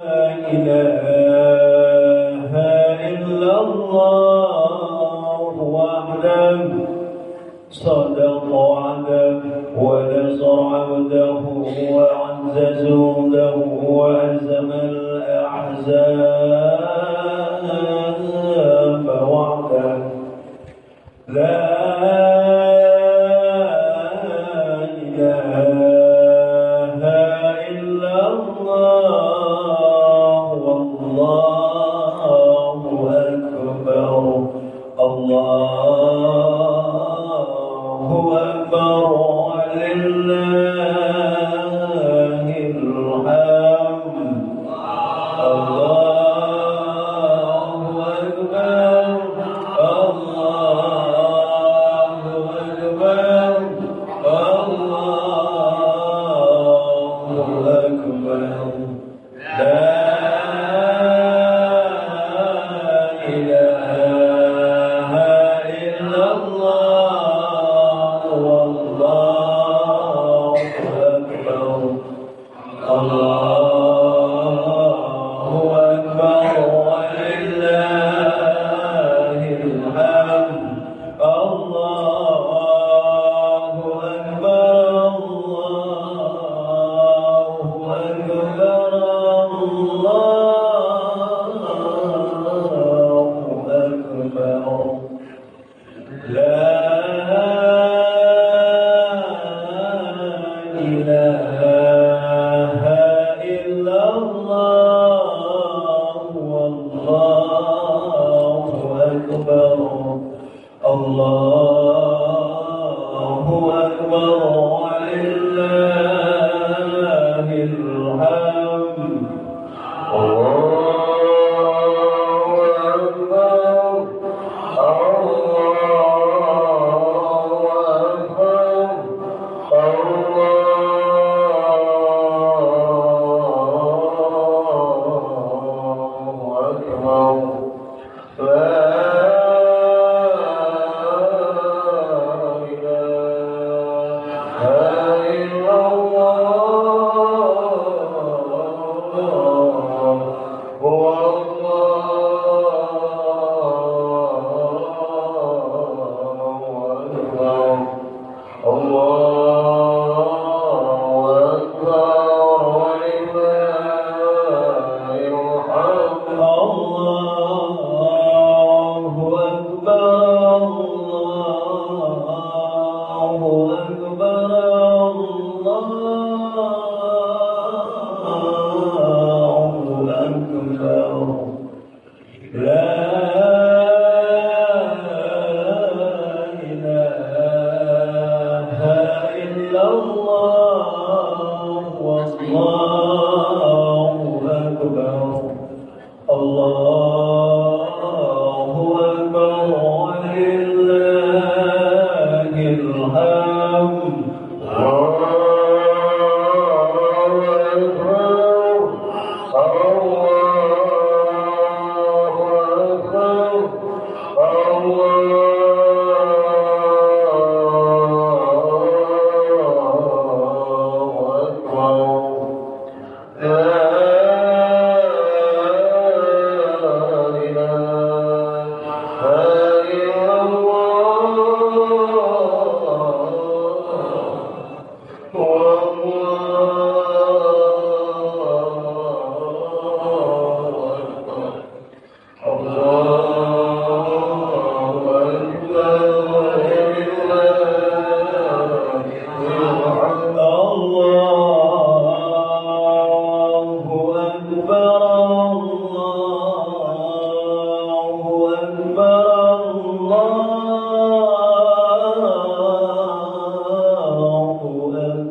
إله إلا الله وحده صدق وعده ونصر عبده وعز جنده وهزم الأحزاب وحده لا إله إلا الله والله أكبر الله أكبر ولله الحمد الله أكبر الله أكبر الله أكبر لا إله إلا الله والله أكبر الله أكبر ولله الحمد الله أكبر الله أكبر الله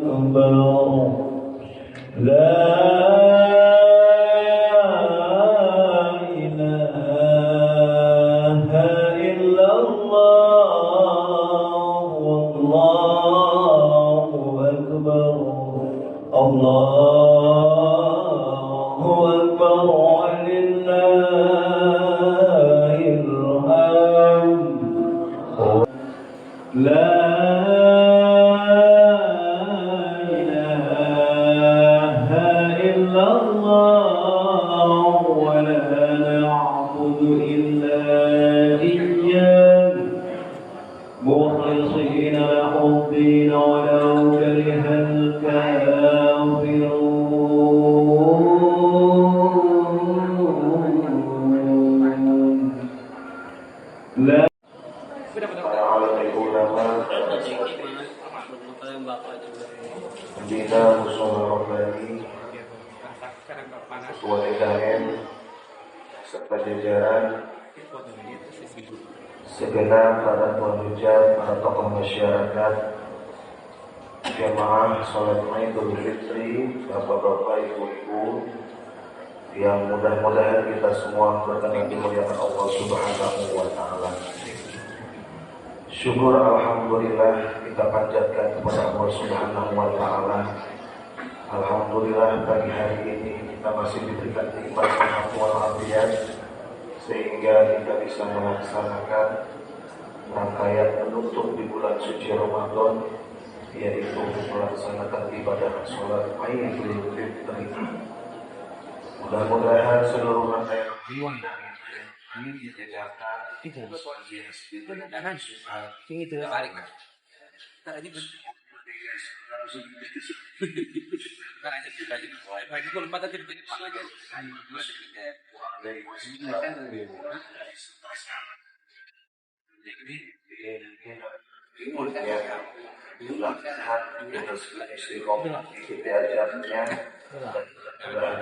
أكبر لا إله إلا الله والله أكبر الله أكبر ولله الحمد الله أكبر لا إله إلا الله Ketua TKM serta jajaran segenap para tuan hujat, para tokoh masyarakat, jamaah sholat Idul Fitri, bapak-bapak, ibu-ibu, yang mudah-mudahan kita semua berkenan dimuliakan Allah Subhanahu wa Ta'ala. Syukur alhamdulillah kita panjatkan kepada Allah Subhanahu wa Ta'ala. Alhamdulillah pagi hari ini kita masih diberikan nikmat walafiat sehingga kita bisa melaksanakan rangkaian penutup di bulan suci Ramadan, yaitu melaksanakan ibadah sholat Idul Fitri. Mudah-mudahan seluruh rangkaian ini dijajakan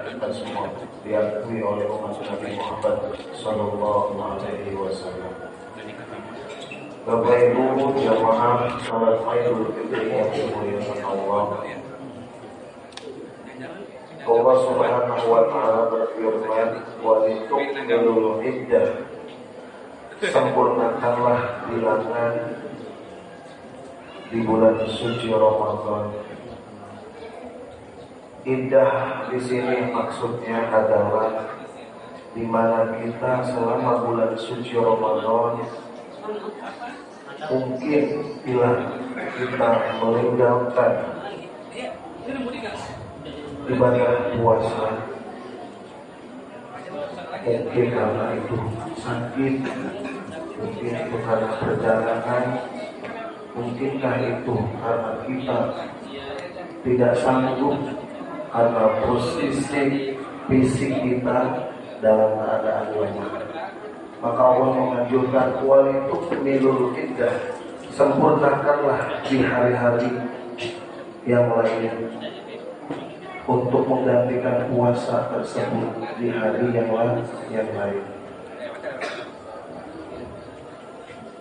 kita semua diakui oleh umat Nabi Muhammad Sallallahu Alaihi Wasallam. Bapak Ibu jamaah sholat Idul Fitri yang dimuliakan Allah. Allah Subhanahu wa Ta'ala berfirman, "Wa litukmilul iddah." Sempurnakanlah bilangan di bulan suci Ramadan. Iddah di sini maksudnya adalah di mana kita selama bulan suci Ramadan mungkin bila kita meninggalkan ibadah puasa, mungkin karena itu sakit, mungkin itu karena perjalanan, mungkinkah itu karena kita tidak sanggup karena posisi fisik kita dalam keadaan lemah. Maka Allah menganjurkan walitukmilul iddah, sempurnakanlah di hari-hari yang lain untuk menggantikan puasa tersebut di hari yang lain.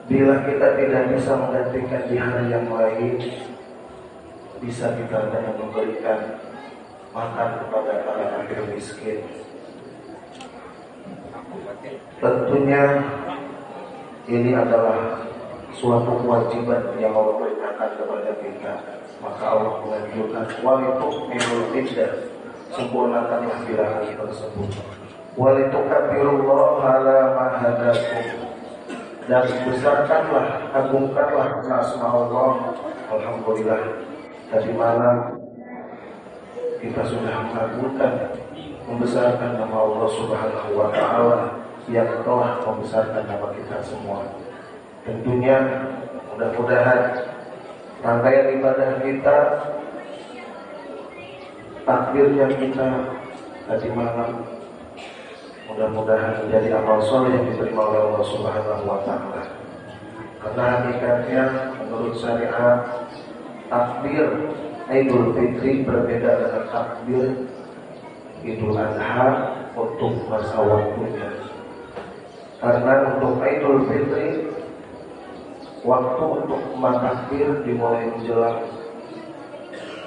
Bila kita tidak bisa menggantikan di hari yang lain, bisa kita dengan memberikan makan kepada para fakir miskin. Tentunya ini adalah suatu kewajiban yang Allah perintahkan kepada kita. Maka Allah menganjurkan walitukmilul iddah, sempurnakanlah bilangan tersebut. Walitukabbirullaha ala ma hadakum, dan besarkanlah, agungkanlah nama Allah. Alhamdulillah, tadi malam kita sudah mengagungkan, membesarkan nama Allah Subhanahu wa Ta'ala yang telah membesarkan nama kita semua. Tentunya mudah-mudahan rangkaian ibadah kita, takbirnya kita tadi malam, mudah-mudahan menjadi amal soleh yang diterima oleh Allah Subhanahu wa Ta'ala. Karena hakikatnya menurut syariat, takbir Idul Fitri berbeda dengan takbir Idul Adha untuk masa waktunya. Karena untuk Idul Fitri, waktu untuk takbir dimulai menjelang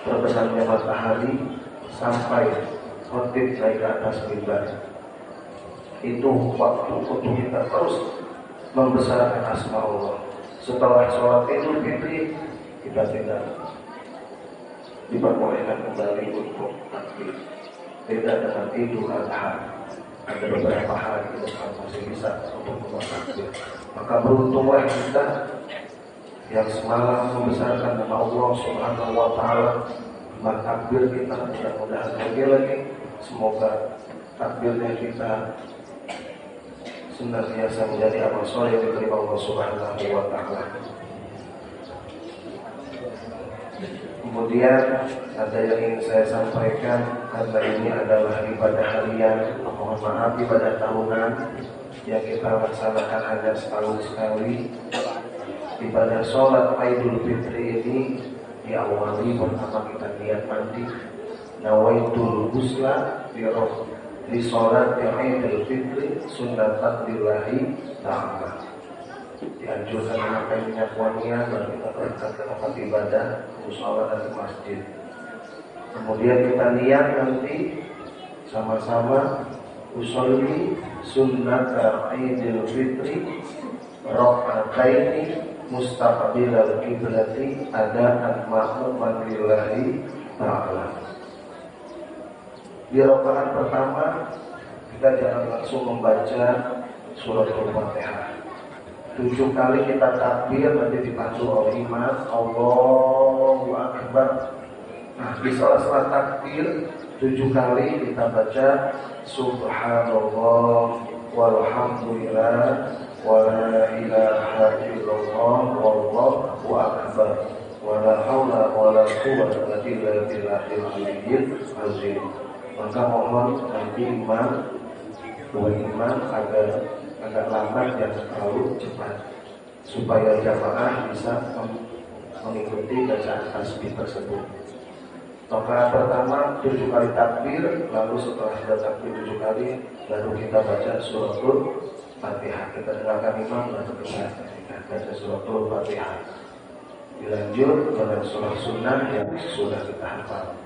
terbenamnya matahari sampai khotib naik ke atas mimbar. Itu waktu untuk kita terus membesarkan asma Allah. Setelah sholat Idul Fitri, kita tidak diperbolehkan kembali untuk takbir. Beda dengan Idul Adha, ada beberapa hari ke depan masih bisa untuk membuat takbir. Maka beruntunglah kita yang semalam membesarkan nama Allah Subhanahu wa Ta'ala. Maka takbir kita mudah-mudahan lagi. Semoga takbirnya kita senantiasa menjadi amal soleh yang diterima Allah Subhanahu wa Ta'ala. Kemudian ada yang ingin saya sampaikan, karena ini adalah ibadah harian, mohon maaf ibadah tahunan yang kita laksanakan hanya setahun sekali. Ibadah sholat Idul Fitri ini diawali pertama kita niat mandi, nawaitul ghusla bi di sholat yang Idul Fitri sunnatan lillahi ta'ala. Dianjurkan memakai minyak wangian dan kita berangkat ke tempat ibadah, mushola dan masjid. Kemudian kita niat nanti sama-sama usolli sunnata Idul Fitri raka'ataini mustaqbilal qiblati adaan ma'muman lillahi ta'ala. Di rakaat pertama kita jangan langsung membaca surat Al-Fatihah. 7 kali kita takbir, nanti dipandu oleh imam, Allahu Akbar. Nah, di salat takbir 7 kali kita baca Subhanallah walhamdulillah wala ilaha illallah wallahu akbar wala haula wala quwwata illa billahil aliyyil azim. Maka mohon nanti dua imam agak lambat dan terlalu cepat supaya jamaah bisa mengikuti bacaan tasbih tersebut. Rakaat pertama 7 kali takbir, lalu setelah sudah takbir 7 kali baru kita baca suratul Fatihah. Kita dengarkan imam lalu kita baca suratul Fatihah. Dilanjut dengan surah sunnah yang sudah kita hafal.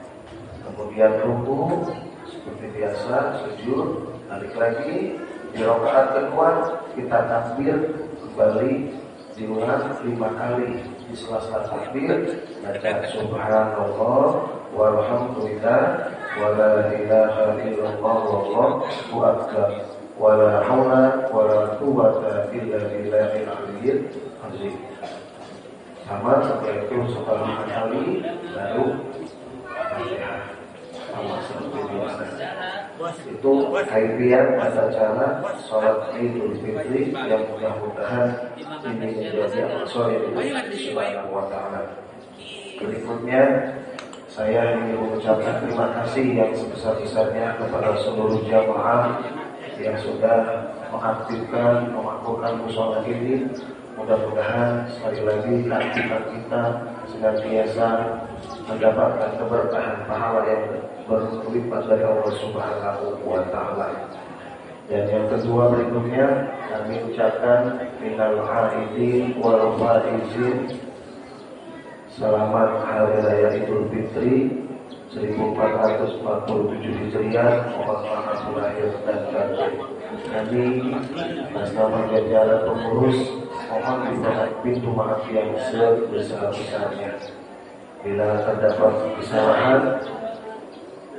Kemudian ruku seperti biasa, sujud, balik lagi. Di rakaat kedua kita takbir kembali diulang 5 kali. Di sela-sela takbir baca subhanallah walhamdulillah wala ilaha illallah wallahu akbar wala haula wala quwwata illa billahil aliyyil azim. Sama setelah itu setelah 5 kali baru Fatihah. Sama seperti biasa. Itu kaifiat atau cara sholat Idul Fitri yang mudah-mudahan ini menjadi amal yang Subhanahu wa ta'ala. Berikutnya saya ingin mengucapkan terima kasih yang sebesar-besarnya kepada seluruh jamaah yang sudah mengaktifkan, memakmurkan mushola ini. Mudah-mudahan sekali lagi keaktifan kita senantiasa mendapatkan keberkahan pahala yang berlipat dari Allah Subhanahu wa ta'ala. Dan yang kedua berikutnya kami ucapkan minal aidin wal faizin, selamat hari raya Idul Fitri 1447 Hijriah. Mohon maaf lahir dan batin. Kami atas nama jajaran pengurus mohon dibuka pintu maaf yang sebesar-besarnya. Bila terdapat kesalahan,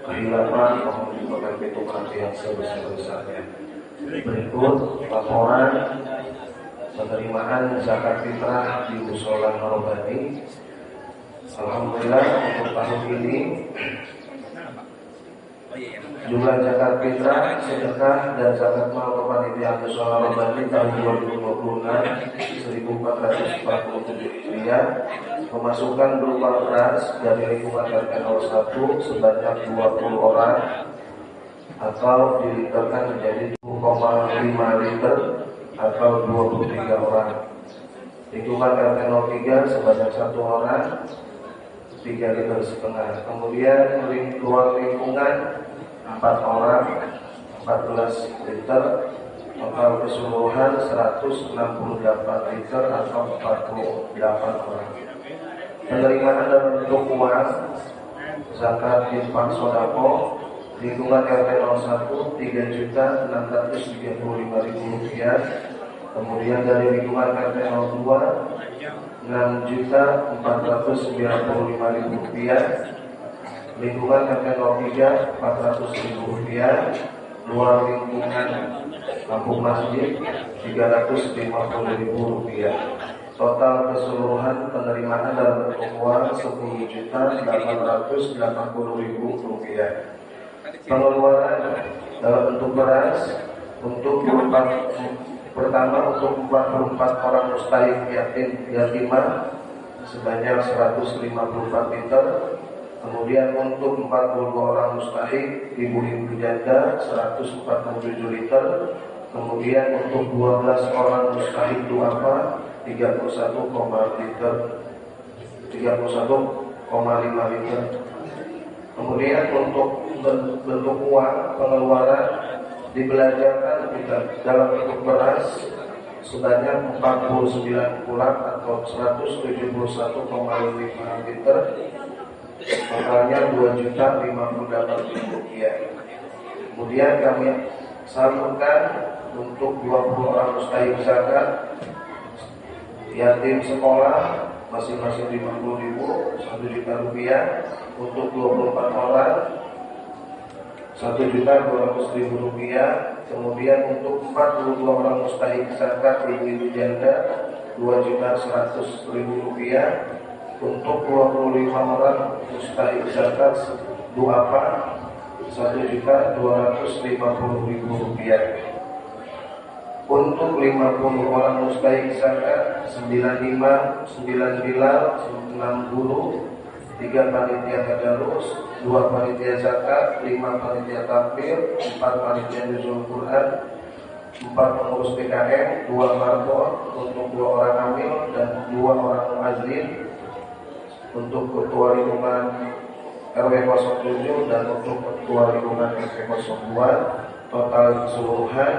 kehilapan, mohon dibuka pintu maaf yang sebesar-besarnya. Berikut laporan penerimaan zakat fitrah di Mushola Marobani. Alhamdulillah untuk tahun ini jumlah zakat fitrah, sedekah dan zakat mal kepanitiaan Mushola Marobani tahun 2026 1447 Hijriah. Pemasukan berupa beras dari lingkungan RT 01 sebanyak 20 orang atau diliterkan menjadi 2,5 liter atau 23 orang. Lingkungan RT 03 sebanyak 1 orang 3,5 liter. Kemudian luar lingkungan 4 orang 14 liter. Total keseluruhan 168 liter atau 48 orang. Penerimaan dalam bentuk uang zakat infak sodako lingkungan RT 01 Rp3.635.000. Kemudian dari lingkungan RT 02 Rp6.495.000. Lingkungan RT 03 Rp400.000. Luar lingkungan Kampung Masjid Rp350.000. Total keseluruhan penerimaan dalam bentuk uang Rp10.880.000. Pengeluaran dalam bentuk beras untuk pertama untuk 44 orang mustahik yatimah sebanyak 154 liter. Kemudian untuk 42 orang mustahik ibu-ibu janda 147 liter. Kemudian untuk 12 orang mustahik duafa 31,5 liter. Kemudian untuk bentuk uang pengeluaran dibelanjakan dalam bentuk beras sebanyak 49 bulan atau 171,5 liter, totalnya Rp2.058.000. Kemudian kami salurkan untuk 20 orang mustahik zakat yatim sekolah masing-masing 50.000, Rp1.000.000 untuk 24 orang Rp1.200.000. Kemudian untuk 42 orang mustahik zakat ibu janda Rp2.100.000. Untuk 25 orang mustahik zakat duafa Rp1.250.000. Untuk 50 orang mustahik zakat 95, 99, 60, 3 panitia tadarus, 2 panitia zakat, 5 panitia takbir, 4 panitia nuzul Quran, 4 pengurus PKM, 2 marbot untuk 2 orang amil dan 2 orang muazzin, untuk ketua lingkungan RW 07 dan untuk ketua lingkungan RW 02, total keseluruhan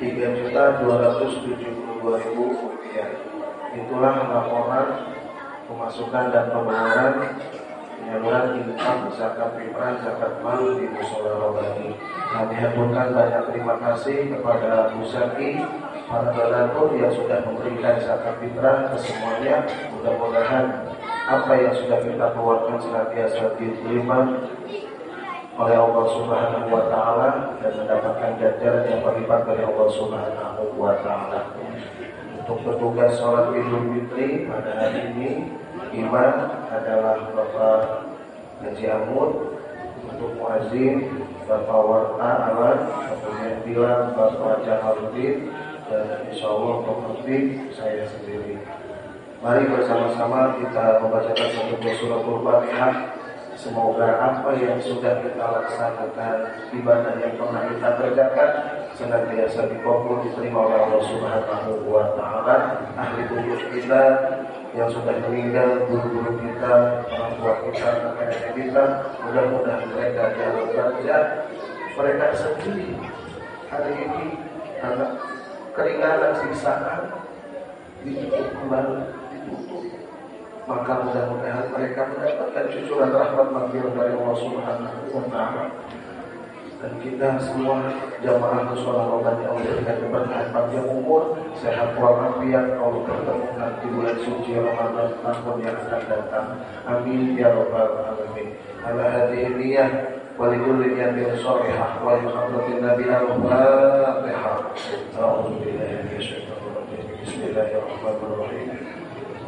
Rp3.272.000. Itulah laporan pemasukan dan pengeluaran penyaluran infak zakat fitrah zakat mal di Mushola Robani. Kami haturkan banyak terima kasih kepada Bu Saki, para donatur yang sudah memberikan zakat fitrah ke semuanya. Mudah-mudahan apa yang sudah kita keluarkan senantiasa diterima oleh Allah Subhanahu wa Ta'ala dan mendapatkan ganjaran yang berlipat dari Allah Subhanahu wa Ta'ala. Untuk petugas sholat Idul Fitri pada hari ini, imam adalah Bapak Haji Amud, untuk muazzin Bapak Warta Alat, kemudian bilang Bapak Jahaluddin, dan insya Allah pemerintah saya sendiri. Mari bersama-sama kita membacakan satu suratul Fatihah. Semoga apa yang sudah kita laksanakan, ibadah yang pernah kita kerjakan, senantiasa dikabul diterima oleh Allah Subhanahu wa Ta'ala. Ahli kubur kita yang sudah meninggal, guru-guru kita, orang tua kita, kakek kita, mudah-mudahan mereka dalam derajat mereka sendiri hari ini karena keringanan siksaan ditutup kembali, ditutup. Maka mudah-mudahan mereka mendapatkan cucuran rahmat maghfirah dari Allah Subhanahu wa Ta'ala. Dan kita semua jamaah mushola Robani Allah berikan keberkahan panjang umur, sehat walafiat, Allah pertemukan di bulan suci Ramadan tahun yang akan datang. Amin ya rabbal alamin. Ala hadhihi niyyah wa likulli niyatin shalihah wa yuqaddatin nabi al-Fatihah. A'udzubillahi minasyaitonir rajim. Bismillahirrahmanirrahim.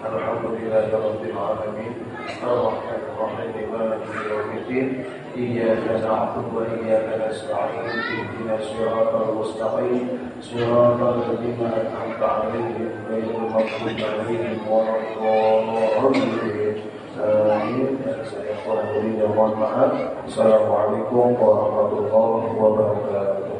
Alhamdulillahi rabbil alamin. Ar-Rahmanir Rahim. Maliki yaumiddin. Iyyaka na'budu wa iyyaka nasta'in. Ihdinas siratal mustaqim. Siratal ladzina an'amta 'alaihim ghairil maghdubi 'alaihim waladdallin. Amin. Saya mohon maaf. Assalamualaikum warahmatullahi wabarakatuh.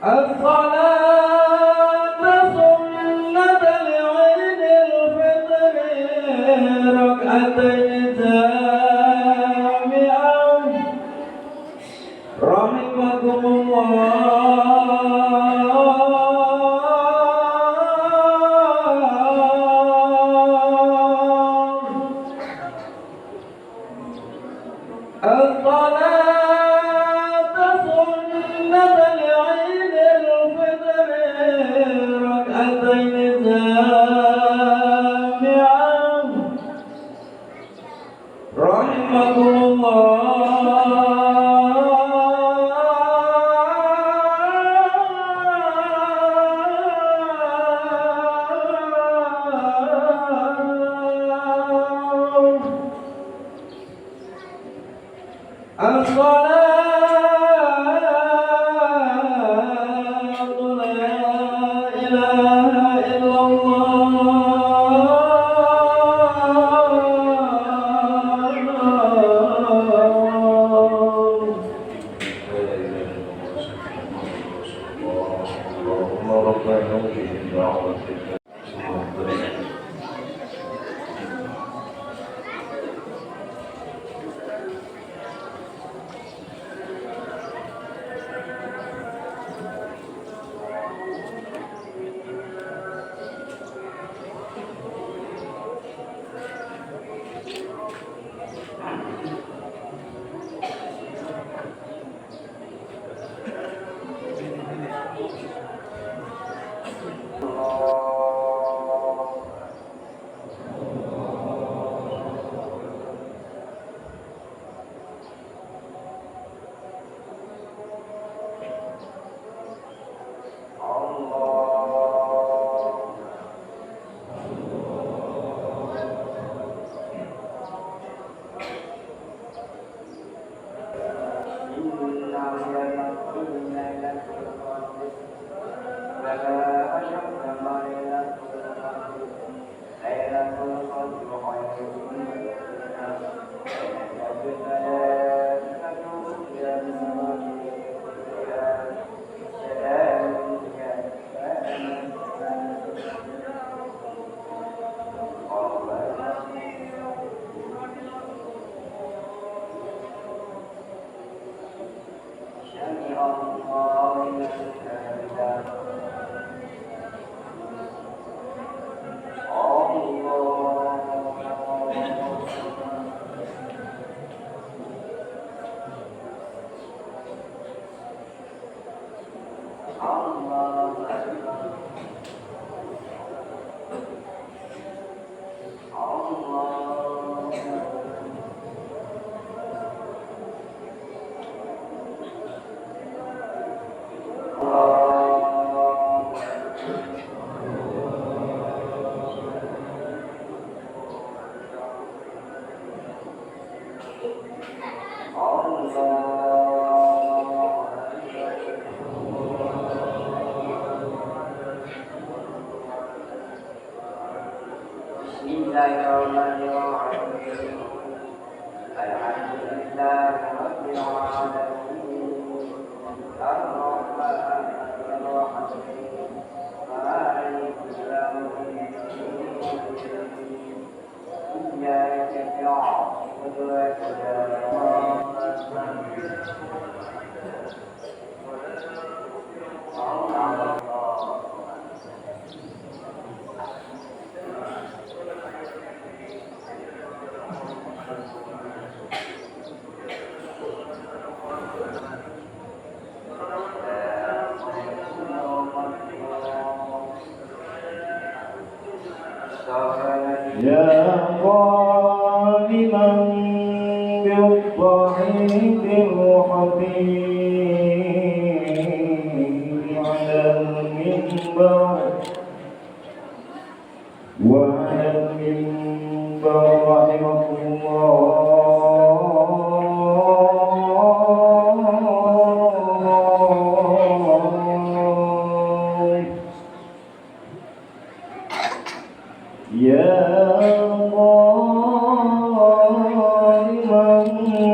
الصلاة سنة لعيد الفطر ركعتين جامعا رحمكم الله. الصلاة سنة لعيد الفطر ركعتين جامعا رحمكم الله. الصلاة لا إله إلا الله. اللهم رب هذه الدعوة Bismillahirrahmanirrahim. Alhamdulillahi rabbil alamin. Ar-Rahmanir Rahim. Maliki yaumiddin. Iyyaka na'budu wa iyyaka nasta'in. يا ظالما بالضحيك الرحيم على المنبر وعلى المنبر رحمه الله. يا ظالما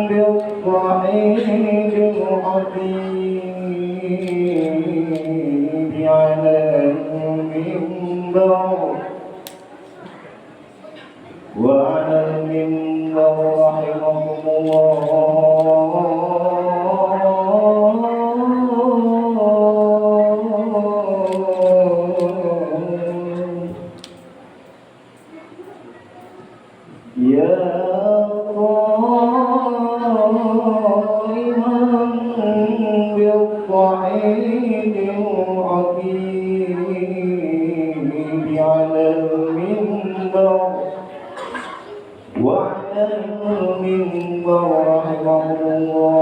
بالضحيك الرحيم المنبر وعلى المنبر رحمكم الله يا قائما بالصعيد الرحيم على المنبر وعلى المنبر رحمه الله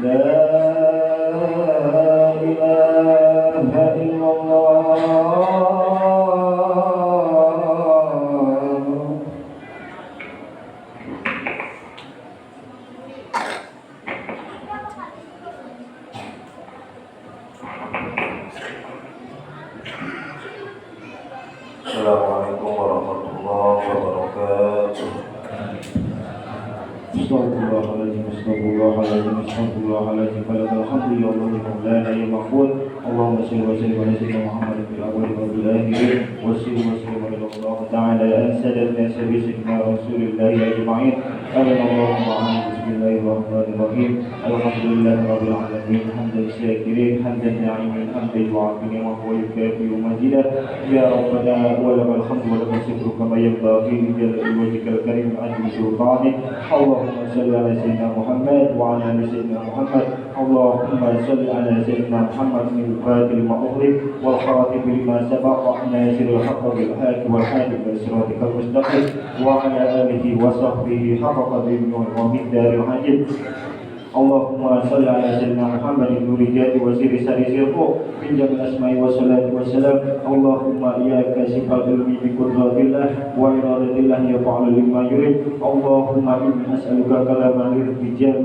لا إله إلا الله Assalamualaikum warahmatullahi wabarakatuh. Astagfirullahaladzim, astagfirullahaladzim, astagfirullahaladzim. Alhamdulillah, Maulana ya Mahfud. Allahumma salli wa sallim ala sayyidina Muhammad fil awwal wa fil akhir wa salli wa sallim ala Allah ta'ala an sayyidina sayyidina Rasulillah ajma'in. Allahumma bismillahirrahmanirrahim. Alhamdulillahi rabbil alamin. Hamdan syakirin, hamdan na'imin, hamdan wa'afin wa huwa yukafi majidah. Ya Rabbana wa lakal hamdu wa lakal syukru kama yanbaghi li jalali wajhikal karim wa azimi sultanik. Allahumma salli ala sayyidina Muhammad wa ala ali sayyidina Muhammad. Allahumma salli ala sayyidina Muhammad min al-fatih lima ughliq wal khatib lima sabaq wa nasiril haqq bil haqq wal hadi ila siratikal mustaqim wa ala alihi wa sahbihi haqqa qadrihi wa miqdaril ajib. Allahumma salli ala sayyidina Muhammad nuri jati wa sirri sari sirku min jamil asma'i wa salatu wa salam. Allahumma ya kasifal ilmi bi qudratillah wa iradatillah ya fa'ala lima yurid. Allahumma inni as'aluka kalaman rizqiyya.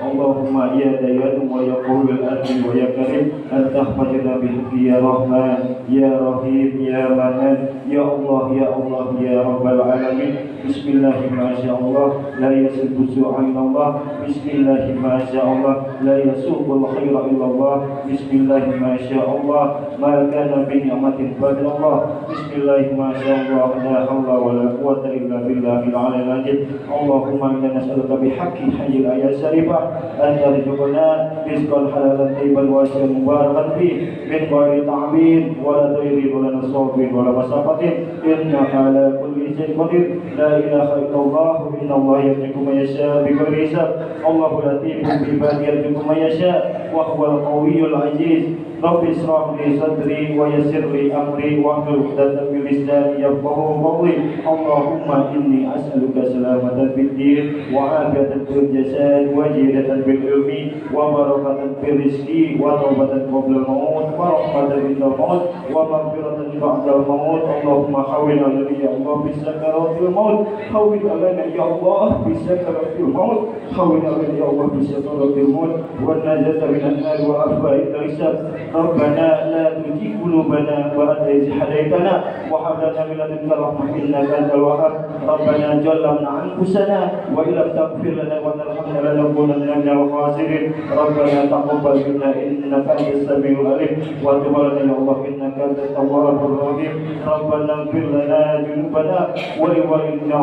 Allahumma ya dayatu wa ya qawlul ardi wa ya karim an tahfadina bihi ya rahman ya rahim ya manan ya Allah ya Allah ya rabbal alamin. Bismillahirrahmanirrahim. La yasrifu su'an Allah. Bismillahirrahmanirrahim. ما شاء الله لا يسوق الخير إلا الله. بسم الله ما شاء الله ما كان بنعمة فضل الله. بسم الله ما شاء الله لا حول ولا قوة إلا بالله العلي العظيم. اللهم إنا نسألك بحق حي الآية الشريفة أن ترزقنا رزقا حلالا طيبا واسعا مباركا فيه من غير تعبير ولا تغيير ولا نصاب ولا مسافة إنك على كل شيء قدير. لا إله إلا الله إن الله يملك من يشاء بغير حساب. الله لطيف بعباده يرزق من يشاء وهو القوي العزيز. رب اشرح لي صدري ويسر لي امري واحلل عقدة من لساني يفقهوا قولي. اللهم اني اسالك سلامة في الدين وعافية في الجسد وجيدة في العلم وبركة في الرزق وتوبة قبل الموت ورحمة عند الموت ومغفرة بعد الموت. اللهم حول علينا يا الله بسكرات الموت. حول علينا يا الله بسكرات الموت. حول علينا يا الله بسكرات الموت والنجاة من النار وأفواه الحساب. ربنا لا تزغ قلوبنا بعد إذ هديتنا وهب لنا من لدنك رحمة إنك أنت الوهاب. ربنا ظلمنا أنفسنا وإن لم تغفر لنا وترحمنا لنكونن من الخاسرين. ربنا تقبل منا إنك أنت السميع العليم وتب علينا يا الله إنك أنت التواب الرحيم. ربنا اغفر لنا ذنوبنا ولوالدينا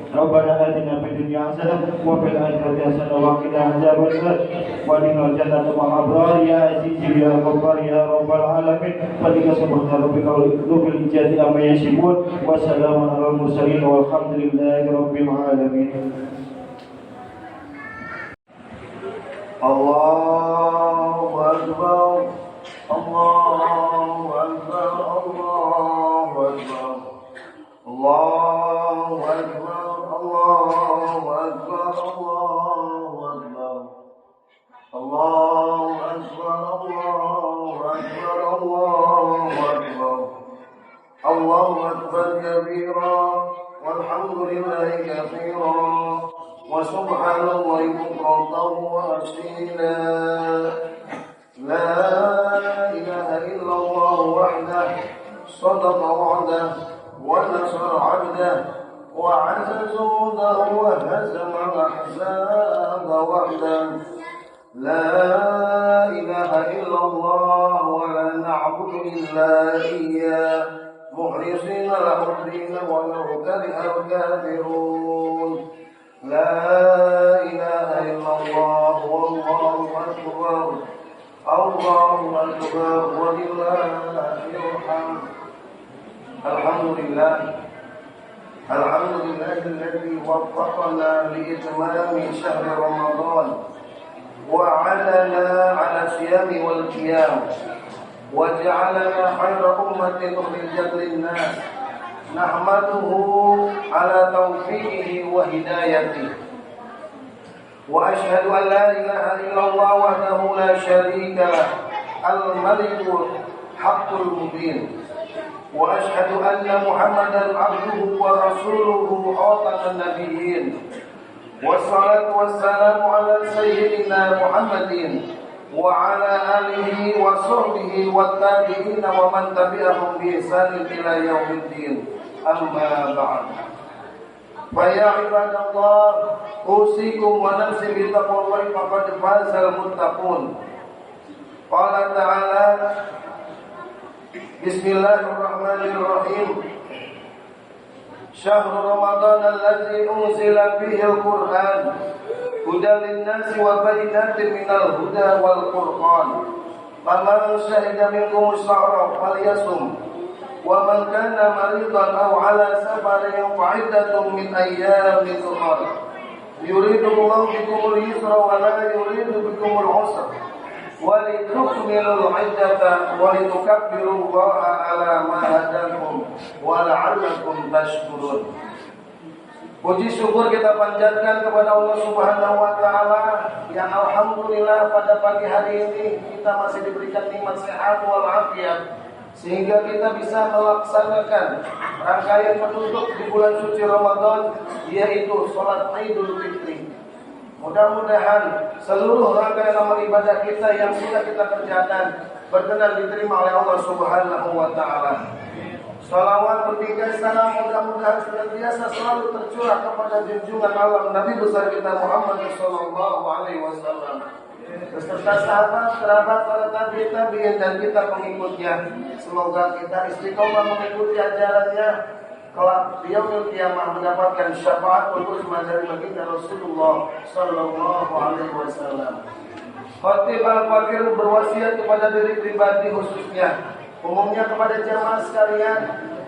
ربنا آتنا في الدنيا حسنة وفي الآخرة حسنة وقنا عذاب النار وادخلنا الجنة مع الأبرار يا عزيز يا غفار يا رب العالمين. فلك سبحان ربك رب العزة عما يصفون وسلام على المرسلين والحمد لله رب العالمين. Allahu Akbar, Allahu Akbar, Allahu Akbar, Allahu Akbar, Allahu Akbar, Allahu Akbar, Allahu Akbar, Allahu Akbar, Allahu Akbar, Allahu Akbar kabira, walhamdulillahi katsira. وسبحان الله بكرة وأصيلا. لا إله إلا الله وحده صدق وعده ونصر عبده وعز جنده وهزم الأحزاب وحده. لا إله إلا الله ولا نعبد إلا إياه مخلصين له الدين ولو كره الكافرون لا إله إلا الله والله أكبر الله أكبر ولله الحمد الحمد لله الذي وفقنا لإتمام شهر رمضان وعلنا على الصيام والقيام وجعلنا خير أمة أخرجت للناس نحمده على توفيقه وهدايته وأشهد أن لا إله إلا الله وحده لا شريك له الملك الحق المبين وأشهد أن محمدا عبده ورسوله خاتم النبيين والصلاة والسلام على سيدنا محمد وعلى آله وصحبه والتابعين ومن تبعهم بإحسان إلى يوم الدين أما بعد فيا عباد الله أوصيكم ونفسي بتقوى الله فقد فاز المتقون قال تعالى بسم الله الرحمن الرحيم شهر رمضان الذي أنزل فيه القرآن هدى للناس وبينات من الهدى والفرقان فمن شهد منكم الشهر فليصم ومن كان مريضا أو على سفر فعدة من أيام أخر يريد الله بكم اليسر ولا يريد بكم العسر ولتكملوا العدة ولتكبروا الله على ما هداكم ولعلكم تشكرون. Puji syukur kita panjatkan kepada Allah Subhanahu wa taala yang alhamdulillah pada pagi hari ini kita masih diberikan nikmat sehat wal afiat sehingga kita bisa melaksanakan rangkaian penutup di bulan suci Ramadan yaitu salat Idul Fitri. Mudah-mudahan seluruh rangkaian amal ibadah kita yang sudah kita kerjakan berkenan diterima oleh Allah Subhanahu wa taala. Salawat bertingkat salam mudah-mudahan senantiasa selalu tercurah kepada junjungan alam Nabi besar kita Muhammad sallallahu alaihi wasallam beserta sahabat, kerabat, para tabi'in dan kita pengikutnya. Semoga kita istiqomah mengikuti ajarannya kelak di yaumil qiyamah mendapatkan syafaatul uzma dari baginda Rasulullah sallallahu alaihi wasallam. Khatib al-Fakir berwasiat kepada diri pribadi khususnya, umumnya kepada jamaah sekalian,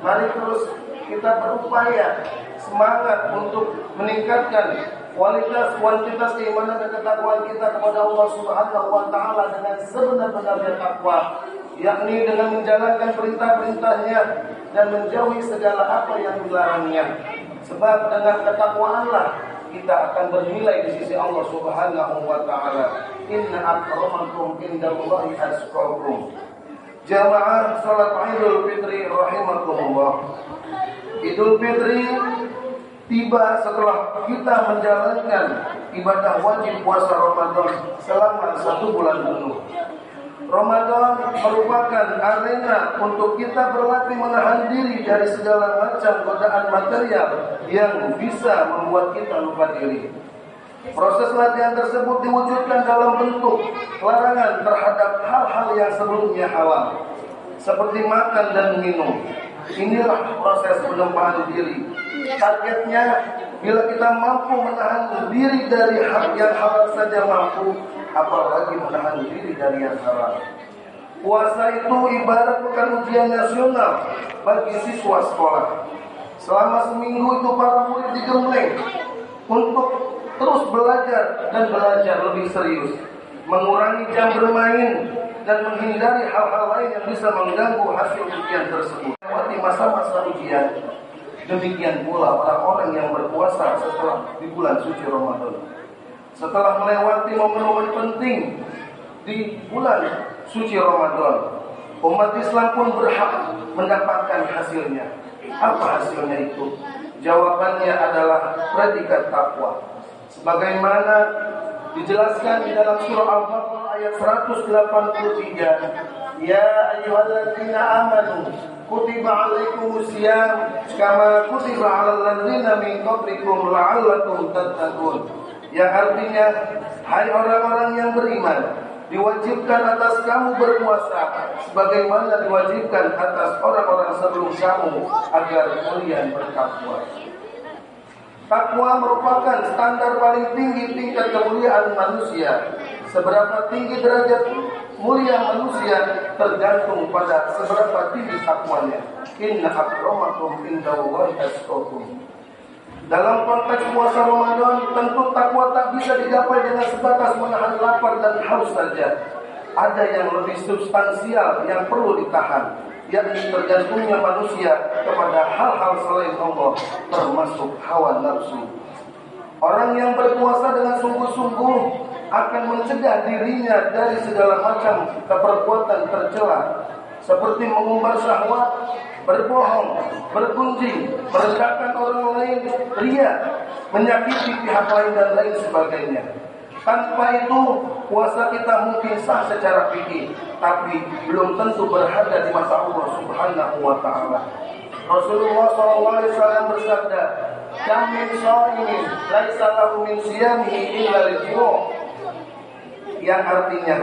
mari terus kita berupaya semangat untuk meningkatkan kualitas keimanan dan ketakwaan kita kepada Allah Subhanahu wa taala dengan sebenar-benarnya takwa, yakni dengan menjalankan perintah-perintahnya dan menjauhi segala apa yang dilarangnya. Sebab dengan ketakwaanlah kita akan bernilai di sisi Allah Subhanahu wa taala. Inna akramakum indallahi atqakum. Jamaah salat Idul Fitri rahimakumullah. Idul Fitri tiba setelah kita menjalankan ibadah wajib puasa Ramadan selama 1 bulan penuh. Ramadan merupakan arena untuk kita berlatih menahan diri dari segala macam godaan material yang bisa membuat kita lupa diri. Proses latihan tersebut diwujudkan dalam bentuk larangan terhadap hal-hal yang sebelumnya halal, seperti makan dan minum. Inilah proses penempahan diri. Targetnya, bila kita mampu menahan diri dari hal yang halal saja mampu, apalagi menahan diri dari yang haram. Puasa itu ibarat bukan ujian nasional bagi siswa sekolah. Selama seminggu itu para murid digembleng untuk terus belajar dan belajar lebih serius, mengurangi jam bermain dan menghindari hal-hal lain yang bisa mengganggu hasil ujian tersebut. Melewati masa-masa ujian, demikian pula orang-orang yang berpuasa setelah di bulan suci Ramadan. Setelah melewati momen-momen penting di bulan suci Ramadan, umat Islam pun berhak mendapatkan hasilnya. Apa hasilnya itu? Jawabannya adalah predikat takwa. Sebagaimana dijelaskan di dalam surah Al-Baqarah ayat 183, ya ayyuhalladzina amanu kutiba alaikumusiyam kama kutiba alal ladzina min qablikum la'allakum tattaqun. yang artinya, hai orang-orang yang beriman, diwajibkan atas kamu berpuasa sebagaimana diwajibkan atas orang-orang sebelum kamu agar kalian bertakwa. Takwa merupakan standar paling tinggi tingkat kemuliaan manusia. Seberapa tinggi derajat mulia manusia tergantung pada seberapa tinggi takwanya. Inna akramakum indallahi atqakum. Dalam konteks puasa Ramadan, tentu takwa tak bisa digapai dengan sebatas menahan lapar dan haus saja. Ada yang lebih substansial yang perlu ditahan, yakni tergantungnya manusia kepada hal-hal selain Allah, termasuk hawa nafsu. Orang yang berpuasa dengan sungguh-sungguh akan mencegah dirinya dari segala macam perbuatan tercela, seperti mengumbar syahwat, berbohong, bergunjing, merendahkan orang lain, ria, menyakiti pihak lain dan lain sebagainya. Tanpa itu, puasa kita mungkin sah secara fikih, tapi belum tentu berharga di mata Allah Subhanahu wa taala. Rasulullah SAW bersabda, "Kam min shaimin laisa lahu min siyamihi illa al-ju'." Yang artinya,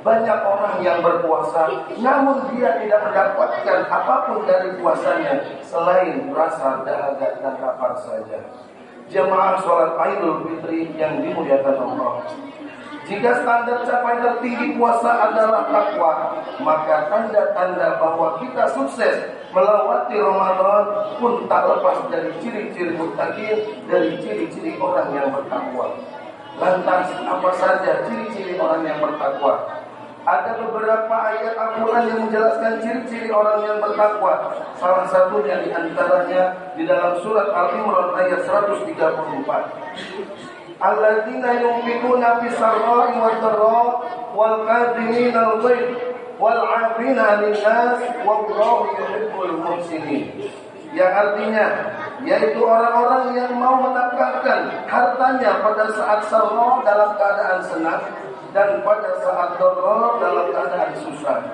banyak orang yang berpuasa namun dia tidak mendapatkan apapun dari puasanya selain rasa dahaga dan lapar saja. Jemaah sholat Idul Fitri yang dimuliakan Allah, jika standar capai tertinggi puasa adalah takwa, maka tanda-tanda bahwa kita sukses melewati Ramadan pun tak lepas dari ciri-ciri muttaqin, dari ciri-ciri orang yang bertakwa. Lantas apa saja ciri-ciri orang yang bertakwa? Ada beberapa ayat Al-Quran yang menjelaskan ciri-ciri orang yang bertakwa. Salah satunya di antaranya di dalam surat Al-Imran ayat 134. Alladzina yunfiquna fis sarra'i wad dharra'i wal kadhimina al-ghayz wal 'afina 'anil nas wallahu yuhibbul muhsinin. Yang artinya, yaitu orang-orang yang mau menafkahkan hartanya pada saat sarra dalam keadaan senang dan pada saat dharra dalam keadaan susah,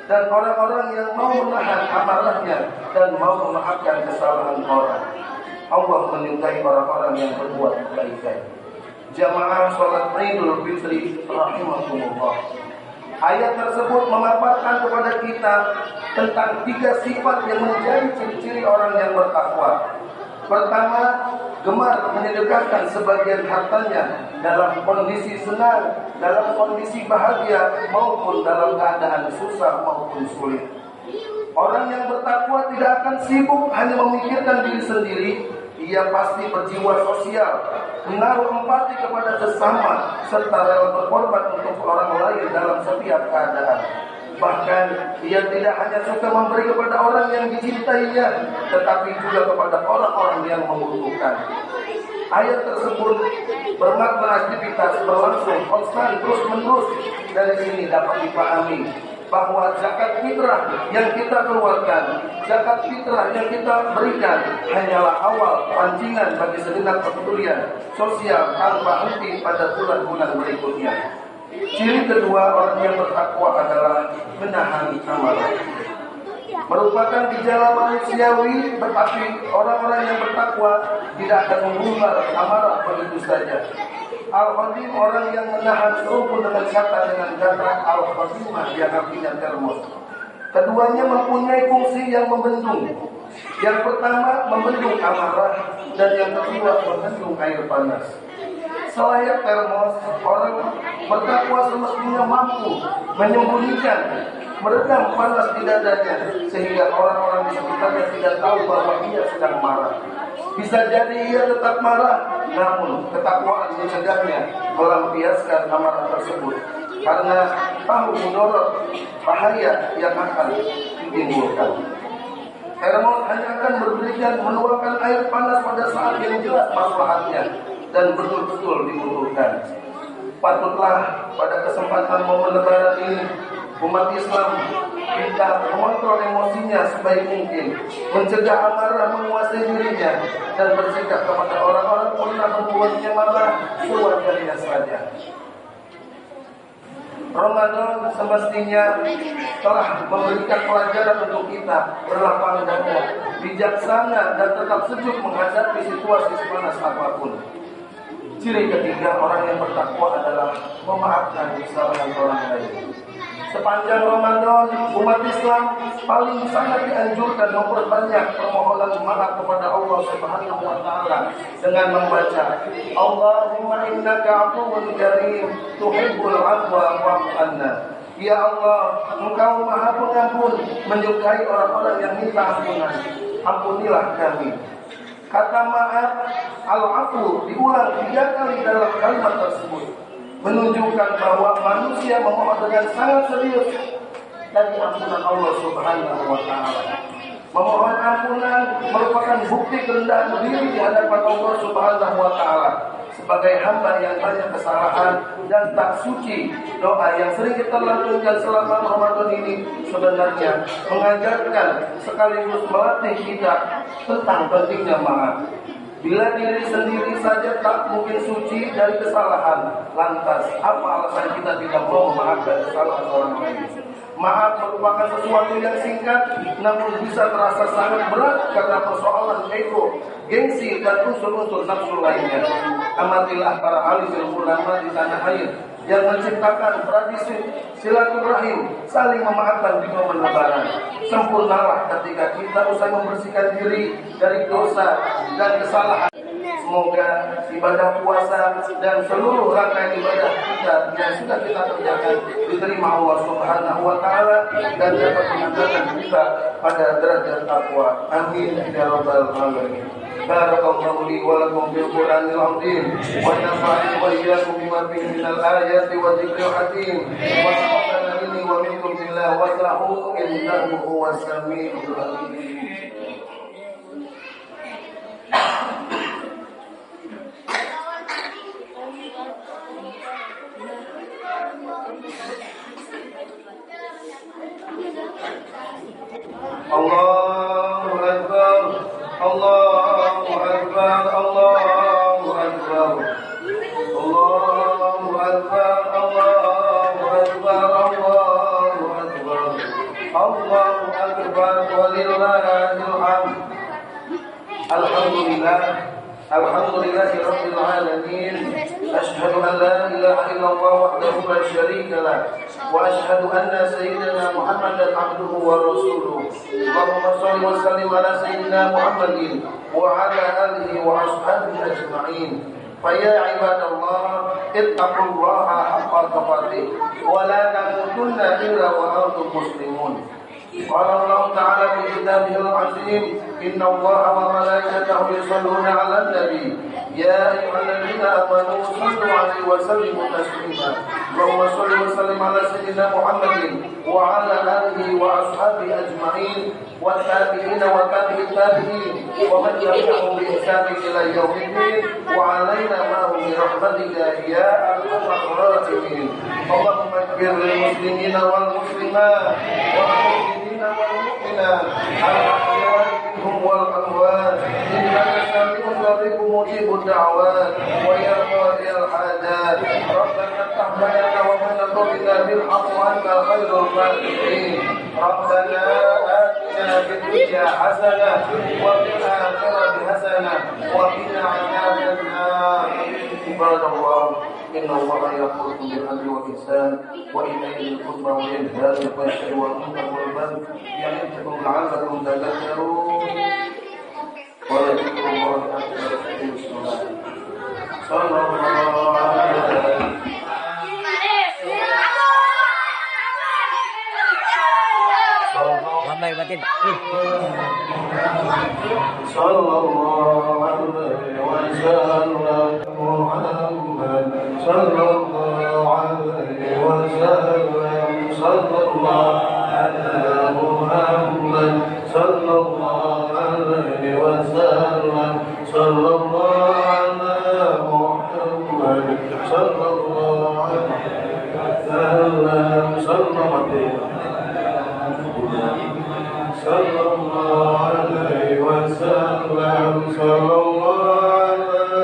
dan orang-orang yang mau menahan amarahnya dan mau memaafkan kesalahan orang. Allah menyukai orang-orang yang berbuat kebaikan. Jamaah sholat Idul Fitri rahimakumullah. Ayat tersebut memaparkan kepada kita tentang 3 sifat yang menjadi ciri-ciri orang yang bertakwa. Pertama, gemar menyedekahkan sebagian hartanya dalam kondisi senang, dalam kondisi bahagia, maupun dalam keadaan susah maupun sulit. Orang yang bertakwa tidak akan sibuk hanya memikirkan diri sendiri. Ia pasti berjiwa sosial, menaruh empati kepada sesama, serta rela berkorban untuk orang lain dalam setiap keadaan. Bahkan ia tidak hanya suka memberi kepada orang yang dicintainya, tetapi juga kepada orang-orang yang membutuhkan. Ayat tersebut bermakna aktivitas berlangsung konstan terus-menerus. Dari sini dapat dipahami bahwa zakat fitrah yang kita keluarkan, zakat fitrah yang kita berikan hanyalah awal pancingan bagi segenap kepedulian sosial tanpa henti pada bulan-bulan berikutnya. Ciri kedua orang yang bertakwa adalah menahan amarah. Merupakan gejala manusiawi, tetapi orang-orang yang bertakwa tidak akan mengumbar amarah begitu saja. Al-Khadim, orang yang menahan serumpun dengan kata Al-Khadimah yang artinya termos. Keduanya mempunyai fungsi yang membendung. Yang pertama membendung amarah, dan yang kedua membendung air panas. Selayak termos, orang bertakwa semestinya mampu menyembunyikan, meredam panas di dadanya, sehingga orang-orang di sekitarnya tidak tahu bahwa ia sedang marah. Bisa jadi ia tetap marah, namun ketakwaan mencegahnya melampiaskan amarah tersebut, karena tahu mudarat bahaya yang akan ditimbulkan. Termos hanya akan berberikan menuangkan air panas pada saat yang jelas maslahatnya dan betul-betul dibutuhkan. Patutlah pada kesempatan momen Lebaran ini umat Islam kita mengontrol emosinya sebaik mungkin, mencegah amarah menguasai dirinya, dan bersikap kepada orang-orang pernah membuatnya marah sewajarnya saja. Ramadan semestinya telah memberikan pelajaran untuk kita berlapang dada, bijaksana, dan tetap sejuk menghadapi situasi sepanas apapun. Ciri ketiga orang yang bertakwa adalah memaafkan kesalahan orang lain. Sepanjang Ramadan, umat Islam paling sangat dianjurkan memperbanyak permohonan maaf kepada Allah Subhanahu wa taala dengan membaca Allahumma innaka 'afuwwun karim tuhibbul 'afwa fa'fu anna. Ya Allah, Engkau Maha Pengampun, menyukai orang-orang yang minta ampunan. Ampunilah kami. Kata maaf, al-'afu diulang 3 kali dalam kalimat tersebut, menunjukkan bahwa manusia memohon dengan sangat serius dari ampunan Allah Subhanahu wa taala. Memohon ampunan merupakan bukti kerendahan diri di hadapan Allah Subhanahu wa taala. Sebagai hamba yang banyak kesalahan dan tak suci, doa yang sering kita lantunkan selama Ramadan ini sebenarnya mengajarkan sekaligus melatih kita tentang pentingnya maaf. Bila diri sendiri saja tak mungkin suci dari kesalahan, lantas apa alasan kita tidak mau memaafkan kesalahan orang lain? Maaf merupakan sesuatu yang singkat, namun bisa terasa sangat berat karena persoalan ego, gengsi, dan unsur-unsur nafsu lainnya. Amatilah para alim ulama di tanah air yang menciptakan tradisi silaturahim, saling memaafkan di momen lebaran. Sempurnalah ketika kita usai membersihkan diri dari dosa dan kesalahan. Semoga ibadah puasa dan seluruh rangkaian ibadah kita yang sudah kita kerjakan diterima Allah Subhanahu wa taala dan dapat mengantarkan kita pada derajat takwa. Amin ya rabbal alamin. Barakallahu li wa lakum bil Qur'anil azim wa nafa'ani wa iyyakum bima fihi minal ayati wa dzikril hakim wa taqabbal minni wa minkum billahi wa lahu innahu huwas samiul alim. Allahu Akbar, Allahu Akbar, Allahu Akbar, Allahu Akbar, Allahu Akbar, Allahu Akbar, Allahu Akbar, walillahil hamd. Alhamdulillah, alhamdulillahi rabbil alamin. Ashhadu an la ilaha illallah wahdahu la syarika lah. وأشهد أن سيدنا محمدا عبده ورسوله. اللهم صل وسلم على سيدنا محمد وعلى آله وأصحابه أجمعين. فيا عباد الله اتقوا الله حق تقاته ولا تموتن إلا وأنتم مسلمون. قال الله تعالى في كتابه العظيم إن الله وملائكته يصلون على النبي يا أيها الذين آمنوا صلوا عليه وسلموا تسليما. اللهم صل وسلم على سيدنا محمد وعلى آله وأصحابه أجمعين والتابعين وتابع التابعين ومن تبعهم بإحسان إلى يوم الدين وعلينا معهم برحمتك يا أرحم الراحمين. اللهم اغفر للمسلمين والمسلمات والمؤمنين والمؤمنات الأحياء منهم والأموات إنك سميع قريب مجيب الدعوات ويا قاضي الحاجات. ربنا افتح بيننا وبين قومنا بالحق وأنت خير الفاتحين. ربنا آتنا في الدنيا حسنة وفي الآخرة حسنة وقنا عذاب النار. عباد الله إن الله يأمركم بالعدل والإحسان وإيتاء ذي القربى وينهى عن الفحشاء والمنكر والبغي يعظكم لعلكم تذكرون. ولذكر الله أكبر. صلى الله عليه وسلم. Lambai batin. Sallallahu alaihi wasallam Muhammad sallallahu alaihi wasallam sallallahu ala Muhammad sallallahu alaihi wasallam sallallahu ala Muhammad sallallahu alaihi wasallam sallallahu صلى الله عليه وسلم صلى الله على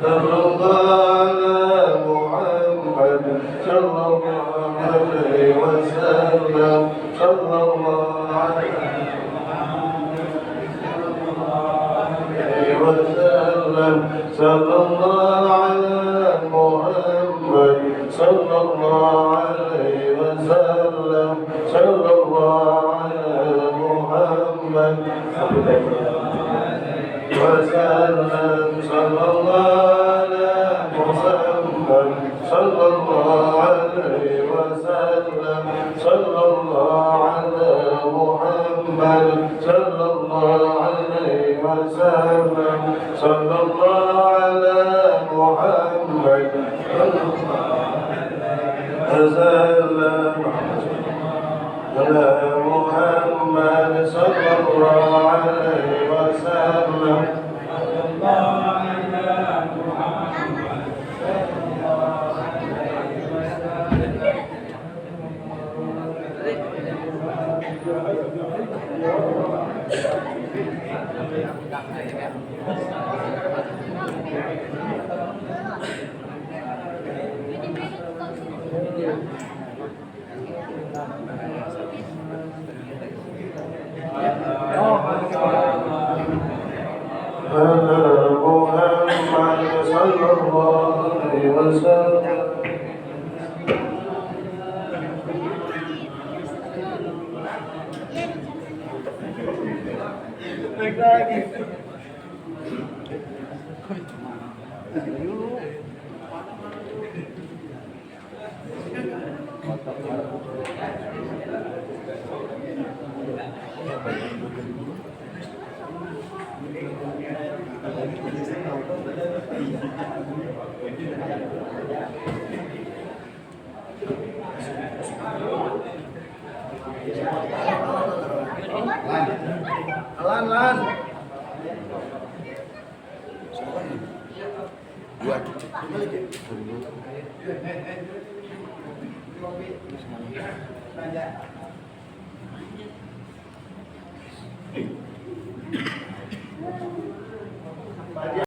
صلى الله على محمد صلى الله عليه وسلم صلى الله عليه وسلم صلى الله على محمد صلى الله عليه وسلم صلى الله على محمد وسلم صلى الله على محمد صلى الله عليه وسلم صلى الله على محمد صلى الله عليه وسلم صلى الله على محمد وسلم على محمد صلى الله عليه وسلم محمد صلى الله عليه وسلم Lan. Buat.